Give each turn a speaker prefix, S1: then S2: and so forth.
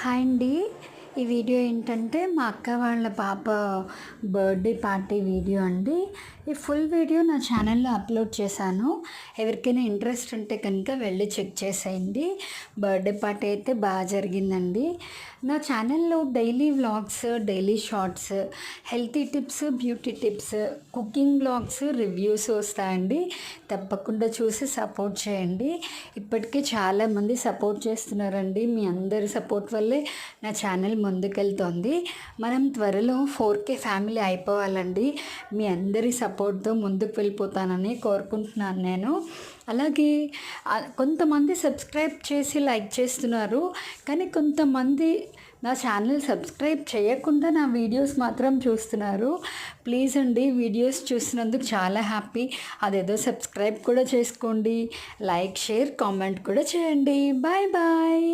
S1: Hi అండి. ఈ video ఏంటంటే మా అక్క వాళ్ళ పాప బర్త్డే పార్టీ వీడియో అండి. ఈ ఫుల్ వీడియో నా ఛానల్లో అప్లోడ్ చేశాను. ఎవరికైనా ఇంట్రెస్ట్ ఉంటే కనుక వెళ్ళి చెక్ చేసేయండి. బర్త్డే పార్టీ అయితే బాగా జరిగిందండి. నా ఛానల్లో daily vlogs, daily shorts, healthy tips, beauty tips, cooking vlogs, reviews వస్తాయండి. తప్పకుండా చూసి సపోర్ట్ చేయండి. ఇప్పటికే చాలామంది సపోర్ట్ చేస్తున్నారండి. మీ అందరి సపోర్ట్ వల్లే నా ఛానల్ ముందుకెళ్తోంది. మనం త్వరలో 4K ఫ్యామిలీ అయిపోవాలండి. మీ అందరి సపోర్ట్తో ముందుకు వెళ్ళిపోతానని కోరుకుంటున్నాను నేను. అలాగే కొంతమంది సబ్స్క్రైబ్ చేసి లైక్ చేస్తున్నారు, కానీ కొంతమంది నా ఛానల్ సబ్స్క్రైబ్ చేయకుండా నా వీడియోస్ మాత్రం చూస్తున్నారు. ప్లీజ్ అండి, వీడియోస్ చూసినందుకు చాలా హ్యాపీ. అదేదో సబ్స్క్రైబ్ కూడా చేసుకోండి, లైక్, షేర్, కామెంట్ కూడా చేయండి. Bye bye.